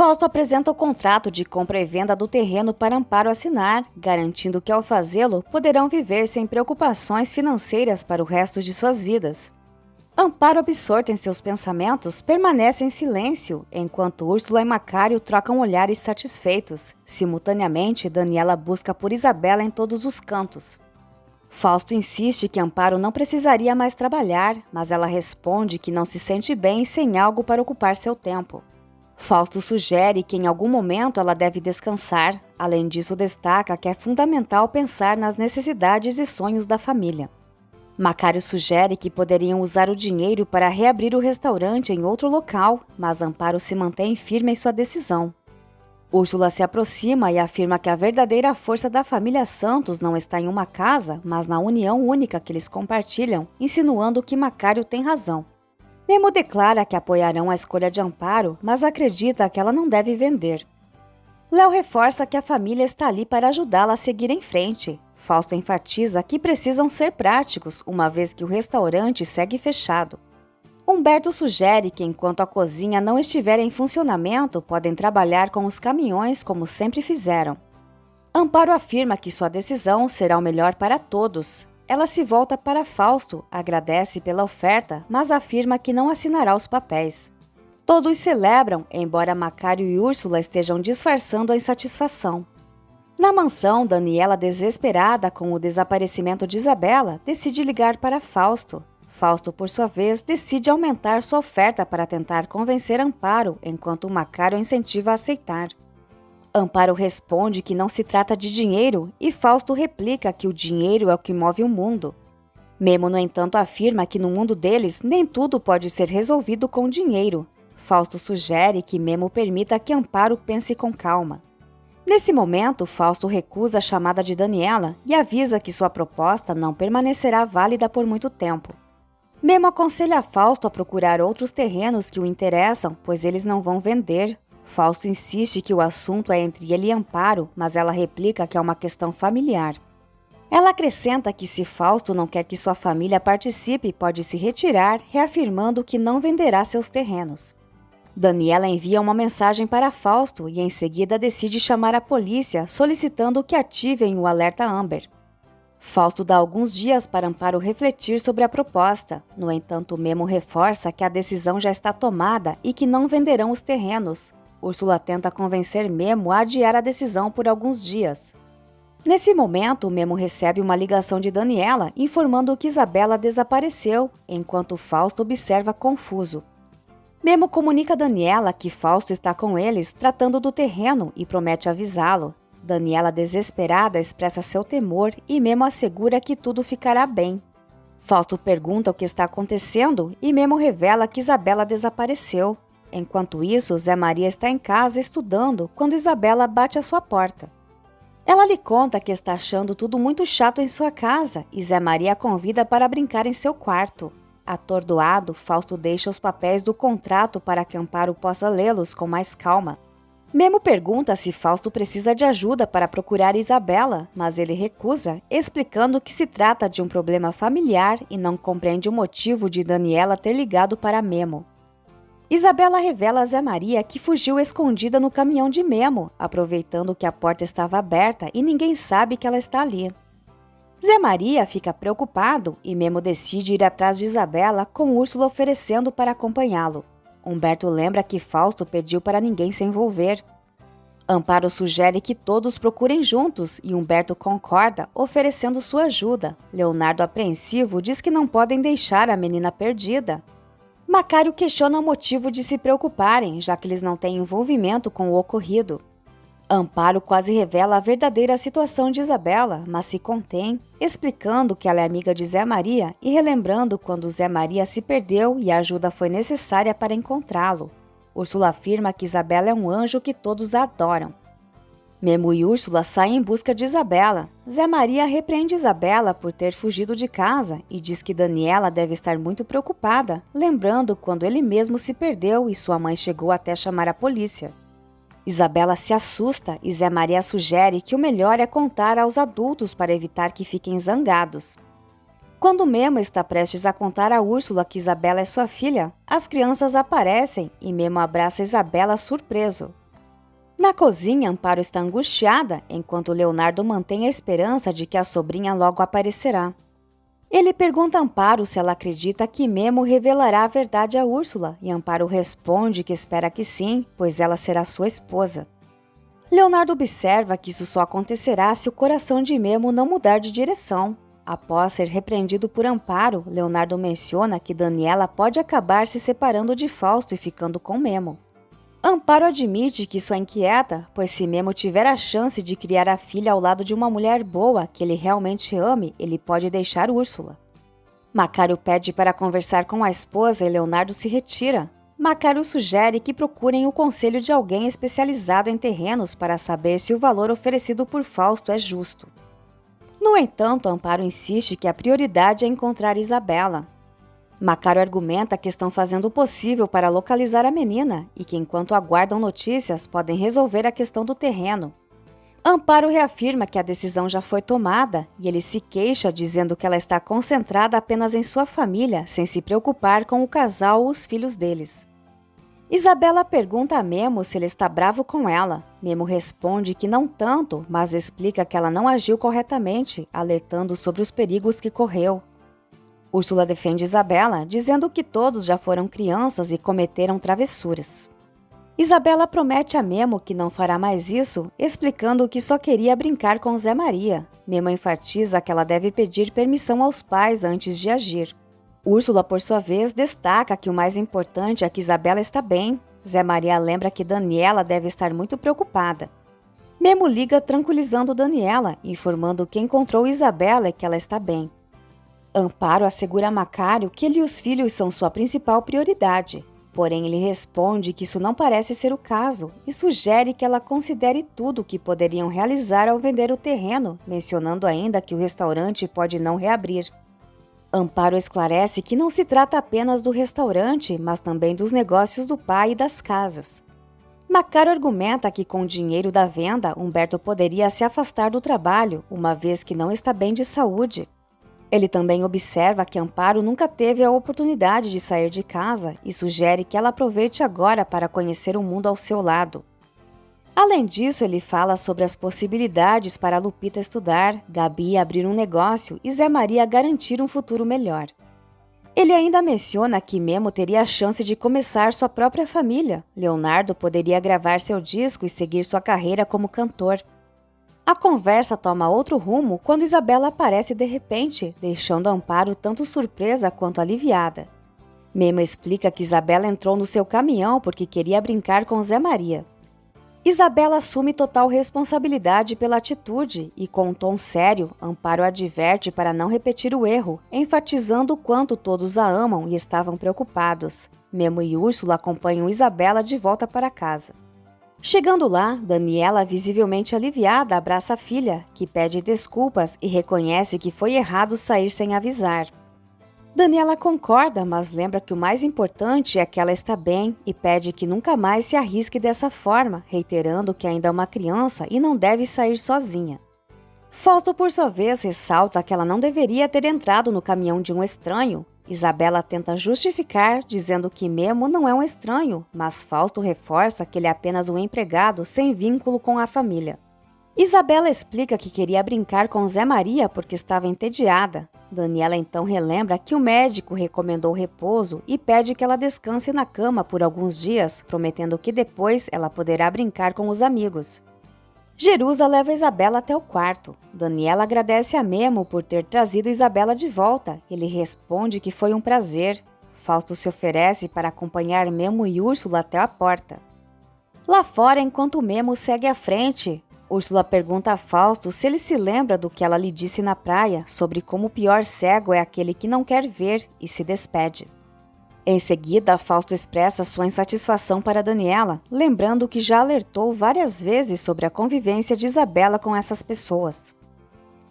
Fausto apresenta o contrato de compra e venda do terreno para Amparo assinar, garantindo que ao fazê-lo poderão viver sem preocupações financeiras para o resto de suas vidas. Amparo, absorta em seus pensamentos, permanece em silêncio, enquanto Úrsula e Macário trocam olhares satisfeitos. Simultaneamente, Daniela busca por Isabela em todos os cantos. Fausto insiste que Amparo não precisaria mais trabalhar, mas ela responde que não se sente bem sem algo para ocupar seu tempo. Fausto sugere que em algum momento ela deve descansar. Além disso, destaca que é fundamental pensar nas necessidades e sonhos da família. Macário sugere que poderiam usar o dinheiro para reabrir o restaurante em outro local, mas Amparo se mantém firme em sua decisão. Úrsula se aproxima e afirma que a verdadeira força da família Santos não está em uma casa, mas na união única que eles compartilham, insinuando que Macário tem razão. Memo declara que apoiarão a escolha de Amparo, mas acredita que ela não deve vender. Léo reforça que a família está ali para ajudá-la a seguir em frente. Fausto enfatiza que precisam ser práticos, uma vez que o restaurante segue fechado. Humberto sugere que enquanto a cozinha não estiver em funcionamento, podem trabalhar com os caminhões como sempre fizeram. Amparo afirma que sua decisão será o melhor para todos. Ela se volta para Fausto, agradece pela oferta, mas afirma que não assinará os papéis. Todos celebram, embora Macário e Úrsula estejam disfarçando a insatisfação. Na mansão, Daniela, desesperada com o desaparecimento de Isabela, decide ligar para Fausto. Fausto, por sua vez, decide aumentar sua oferta para tentar convencer Amparo, enquanto Macário a incentiva a aceitar. Amparo responde que não se trata de dinheiro e Fausto replica que o dinheiro é o que move o mundo. Memo, no entanto, afirma que no mundo deles nem tudo pode ser resolvido com dinheiro. Fausto sugere que Memo permita que Amparo pense com calma. Nesse momento, Fausto recusa a chamada de Daniela e avisa que sua proposta não permanecerá válida por muito tempo. Memo aconselha Fausto a procurar outros terrenos que o interessam, pois eles não vão vender. Fausto insiste que o assunto é entre ele e Amparo, mas ela replica que é uma questão familiar. Ela acrescenta que se Fausto não quer que sua família participe, pode se retirar, reafirmando que não venderá seus terrenos. Daniela envia uma mensagem para Fausto e em seguida decide chamar a polícia, solicitando que ativem o alerta Amber. Fausto dá alguns dias para Amparo refletir sobre a proposta. No entanto, Memo reforça que a decisão já está tomada e que não venderão os terrenos. Úrsula tenta convencer Memo a adiar a decisão por alguns dias. Nesse momento, Memo recebe uma ligação de Daniela informando que Isabela desapareceu, enquanto Fausto observa confuso. Memo comunica a Daniela que Fausto está com eles tratando do terreno e promete avisá-lo. Daniela, desesperada, expressa seu temor e Memo assegura que tudo ficará bem. Fausto pergunta o que está acontecendo e Memo revela que Isabela desapareceu. Enquanto isso, Zé Maria está em casa estudando quando Isabela bate à sua porta. Ela lhe conta que está achando tudo muito chato em sua casa e Zé Maria a convida para brincar em seu quarto. Atordoado, Fausto deixa os papéis do contrato para que Amparo possa lê-los com mais calma. Memo pergunta se Fausto precisa de ajuda para procurar Isabela, mas ele recusa, explicando que se trata de um problema familiar e não compreende o motivo de Daniela ter ligado para Memo. Isabela revela a Zé Maria que fugiu escondida no caminhão de Memo, aproveitando que a porta estava aberta e ninguém sabe que ela está ali. Zé Maria fica preocupado e Memo decide ir atrás de Isabela, com Úrsula oferecendo para acompanhá-lo. Humberto lembra que Fausto pediu para ninguém se envolver. Amparo sugere que todos procurem juntos e Humberto concorda, oferecendo sua ajuda. Leonardo, apreensivo, diz que não podem deixar a menina perdida. Macário questiona o motivo de se preocuparem, já que eles não têm envolvimento com o ocorrido. Amparo quase revela a verdadeira situação de Isabela, mas se contém, explicando que ela é amiga de Zé Maria e relembrando quando Zé Maria se perdeu e a ajuda foi necessária para encontrá-lo. Úrsula afirma que Isabela é um anjo que todos adoram. Memo e Úrsula saem em busca de Isabela. Zé Maria repreende Isabela por ter fugido de casa e diz que Daniela deve estar muito preocupada, lembrando quando ele mesmo se perdeu e sua mãe chegou até chamar a polícia. Isabela se assusta e Zé Maria sugere que o melhor é contar aos adultos para evitar que fiquem zangados. Quando Memo está prestes a contar a Úrsula que Isabela é sua filha, as crianças aparecem e Memo abraça Isabela surpreso. Na cozinha, Amparo está angustiada, enquanto Leonardo mantém a esperança de que a sobrinha logo aparecerá. Ele pergunta a Amparo se ela acredita que Memo revelará a verdade a Úrsula, e Amparo responde que espera que sim, pois ela será sua esposa. Leonardo observa que isso só acontecerá se o coração de Memo não mudar de direção. Após ser repreendido por Amparo, Leonardo menciona que Daniela pode acabar se separando de Fausto e ficando com Memo. Amparo admite que isso a inquieta, pois se Memo tiver a chance de criar a filha ao lado de uma mulher boa que ele realmente ame, ele pode deixar Úrsula. Macário pede para conversar com a esposa e Leonardo se retira. Macário sugere que procurem o conselho de alguém especializado em terrenos para saber se o valor oferecido por Fausto é justo. No entanto, Amparo insiste que a prioridade é encontrar Isabela. Macário argumenta que estão fazendo o possível para localizar a menina e que, enquanto aguardam notícias, podem resolver a questão do terreno. Amparo reafirma que a decisão já foi tomada e ele se queixa dizendo que ela está concentrada apenas em sua família, sem se preocupar com o casal ou os filhos deles. Isabela pergunta a Memo se ele está bravo com ela. Memo responde que não tanto, mas explica que ela não agiu corretamente, alertando sobre os perigos que correu. Úrsula defende Isabela, dizendo que todos já foram crianças e cometeram travessuras. Isabela promete a Memo que não fará mais isso, explicando que só queria brincar com Zé Maria. Memo enfatiza que ela deve pedir permissão aos pais antes de agir. Úrsula, por sua vez, destaca que o mais importante é que Isabela está bem. Zé Maria lembra que Daniela deve estar muito preocupada. Memo liga tranquilizando Daniela, informando que encontrou Isabela e que ela está bem. Amparo assegura a Macário que ele e os filhos são sua principal prioridade. Porém, ele responde que isso não parece ser o caso e sugere que ela considere tudo o que poderiam realizar ao vender o terreno, mencionando ainda que o restaurante pode não reabrir. Amparo esclarece que não se trata apenas do restaurante, mas também dos negócios do pai e das casas. Macário argumenta que com o dinheiro da venda, Humberto poderia se afastar do trabalho, uma vez que não está bem de saúde. Ele também observa que Amparo nunca teve a oportunidade de sair de casa e sugere que ela aproveite agora para conhecer o mundo ao seu lado. Além disso, ele fala sobre as possibilidades para Lupita estudar, Gabi abrir um negócio e Zé Maria garantir um futuro melhor. Ele ainda menciona que Memo teria a chance de começar sua própria família. Leonardo poderia gravar seu disco e seguir sua carreira como cantor. A conversa toma outro rumo quando Isabela aparece de repente, deixando Amparo tanto surpresa quanto aliviada. Memo explica que Isabela entrou no seu caminhão porque queria brincar com Zé Maria. Isabela assume total responsabilidade pela atitude e, com um tom sério, Amparo adverte para não repetir o erro, enfatizando o quanto todos a amam e estavam preocupados. Memo e Úrsula acompanham Isabela de volta para casa. Chegando lá, Daniela, visivelmente aliviada, abraça a filha, que pede desculpas e reconhece que foi errado sair sem avisar. Daniela concorda, mas lembra que o mais importante é que ela está bem e pede que nunca mais se arrisque dessa forma, reiterando que ainda é uma criança e não deve sair sozinha. Fausto, por sua vez, ressalta que ela não deveria ter entrado no caminhão de um estranho. Isabela tenta justificar, dizendo que Memo não é um estranho, mas Fausto reforça que ele é apenas um empregado sem vínculo com a família. Isabela explica que queria brincar com Zé Maria porque estava entediada. Daniela então relembra que o médico recomendou repouso e pede que ela descanse na cama por alguns dias, prometendo que depois ela poderá brincar com os amigos. Jerusa leva Isabela até o quarto. Daniela agradece a Memo por ter trazido Isabela de volta. Ele responde que foi um prazer. Fausto se oferece para acompanhar Memo e Úrsula até a porta. Lá fora, enquanto Memo segue à frente, Úrsula pergunta a Fausto se ele se lembra do que ela lhe disse na praia sobre como o pior cego é aquele que não quer ver e se despede. Em seguida, Fausto expressa sua insatisfação para Daniela, lembrando que já alertou várias vezes sobre a convivência de Isabela com essas pessoas.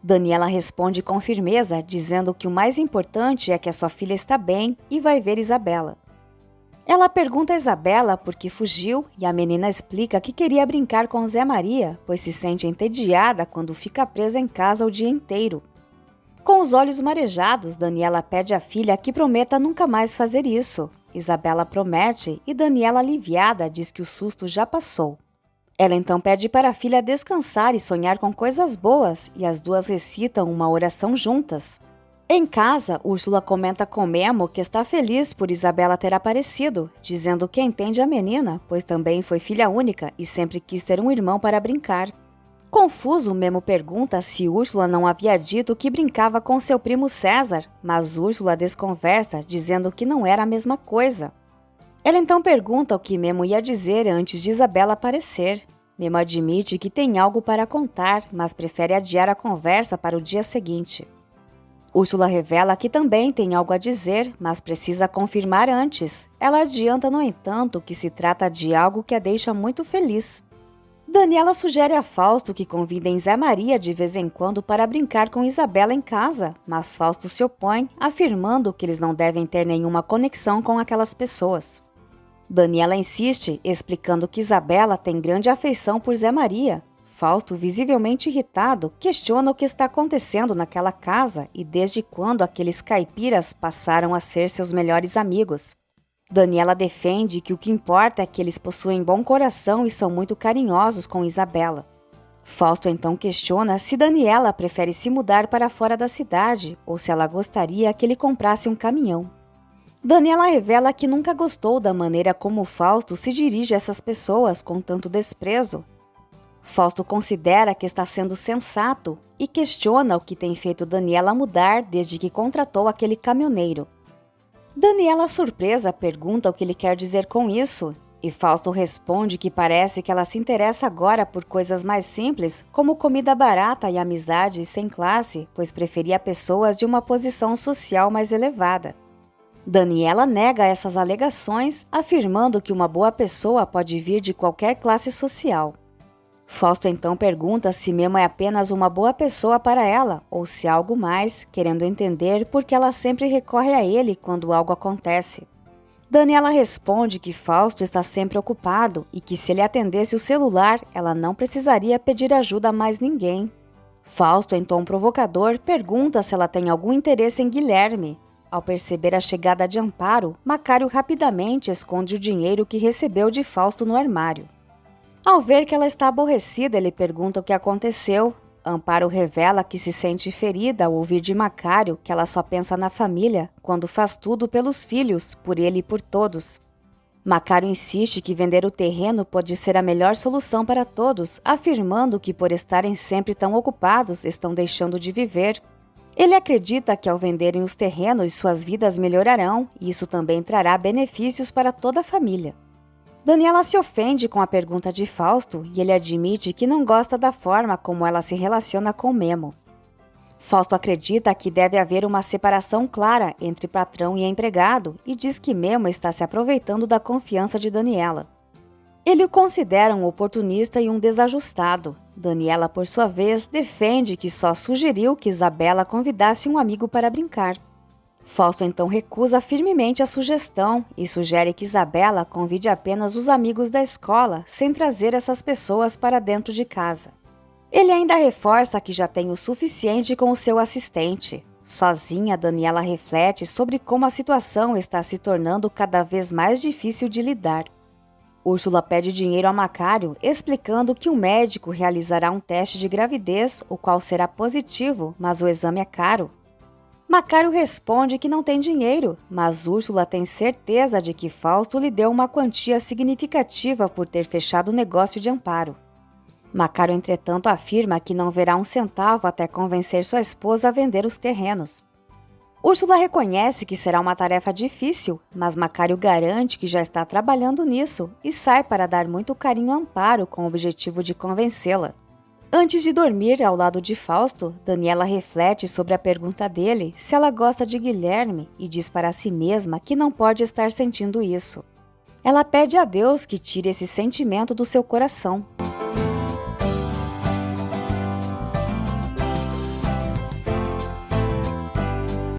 Daniela responde com firmeza, dizendo que o mais importante é que a sua filha está bem e vai ver Isabela. Ela pergunta a Isabela por que fugiu e a menina explica que queria brincar com Zé Maria, pois se sente entediada quando fica presa em casa o dia inteiro. Com os olhos marejados, Daniela pede à filha que prometa nunca mais fazer isso. Isabela promete e Daniela, aliviada, diz que o susto já passou. Ela então pede para a filha descansar e sonhar com coisas boas, e as duas recitam uma oração juntas. Em casa, Úrsula comenta com Memo que está feliz por Isabela ter aparecido, dizendo que entende a menina, pois também foi filha única e sempre quis ter um irmão para brincar. Confuso, Memo pergunta se Úrsula não havia dito que brincava com seu primo César, mas Úrsula desconversa, dizendo que não era a mesma coisa. Ela então pergunta o que Memo ia dizer antes de Isabela aparecer. Memo admite que tem algo para contar, mas prefere adiar a conversa para o dia seguinte. Úrsula revela que também tem algo a dizer, mas precisa confirmar antes. Ela adianta, no entanto, que se trata de algo que a deixa muito feliz. Daniela sugere a Fausto que convidem Zé Maria de vez em quando para brincar com Isabela em casa, mas Fausto se opõe, afirmando que eles não devem ter nenhuma conexão com aquelas pessoas. Daniela insiste, explicando que Isabela tem grande afeição por Zé Maria. Fausto, visivelmente irritado, questiona o que está acontecendo naquela casa e desde quando aqueles caipiras passaram a ser seus melhores amigos. Daniela defende que o que importa é que eles possuem bom coração e são muito carinhosos com Isabela. Fausto então questiona se Daniela prefere se mudar para fora da cidade ou se ela gostaria que ele comprasse um caminhão. Daniela revela que nunca gostou da maneira como Fausto se dirige a essas pessoas com tanto desprezo. Fausto considera que está sendo sensato e questiona o que tem feito Daniela mudar desde que contratou aquele caminhoneiro. Daniela, surpresa, pergunta o que ele quer dizer com isso, e Fausto responde que parece que ela se interessa agora por coisas mais simples, como comida barata e amizade sem classe, pois preferia pessoas de uma posição social mais elevada. Daniela nega essas alegações, afirmando que uma boa pessoa pode vir de qualquer classe social. Fausto então pergunta se Memo é apenas uma boa pessoa para ela, ou se há algo mais, querendo entender por que ela sempre recorre a ele quando algo acontece. Daniela responde que Fausto está sempre ocupado e que se ele atendesse o celular, ela não precisaria pedir ajuda a mais ninguém. Fausto, em tom provocador, pergunta se ela tem algum interesse em Guilherme. Ao perceber a chegada de Amparo, Macário rapidamente esconde o dinheiro que recebeu de Fausto no armário. Ao ver que ela está aborrecida, ele pergunta o que aconteceu. Amparo revela que se sente ferida ao ouvir de Macário que ela só pensa na família, quando faz tudo pelos filhos, por ele e por todos. Macário insiste que vender o terreno pode ser a melhor solução para todos, afirmando que por estarem sempre tão ocupados, estão deixando de viver. Ele acredita que ao venderem os terrenos, suas vidas melhorarão e isso também trará benefícios para toda a família. Daniela se ofende com a pergunta de Fausto e ele admite que não gosta da forma como ela se relaciona com Memo. Fausto acredita que deve haver uma separação clara entre patrão e empregado e diz que Memo está se aproveitando da confiança de Daniela. Ele o considera um oportunista e um desajustado. Daniela, por sua vez, defende que só sugeriu que Isabela convidasse um amigo para brincar. Fausto então recusa firmemente a sugestão e sugere que Isabela convide apenas os amigos da escola, sem trazer essas pessoas para dentro de casa. Ele ainda reforça que já tem o suficiente com o seu assistente. Sozinha, Daniela reflete sobre como a situação está se tornando cada vez mais difícil de lidar. Úrsula pede dinheiro a Macário, explicando que o médico realizará um teste de gravidez, o qual será positivo, mas o exame é caro. Macário responde que não tem dinheiro, mas Úrsula tem certeza de que Fausto lhe deu uma quantia significativa por ter fechado o negócio de Amparo. Macário, entretanto, afirma que não verá um centavo até convencer sua esposa a vender os terrenos. Úrsula reconhece que será uma tarefa difícil, mas Macário garante que já está trabalhando nisso e sai para dar muito carinho a Amparo com o objetivo de convencê-la. Antes de dormir ao lado de Fausto, Daniela reflete sobre a pergunta dele se ela gosta de Guilherme e diz para si mesma que não pode estar sentindo isso. Ela pede a Deus que tire esse sentimento do seu coração.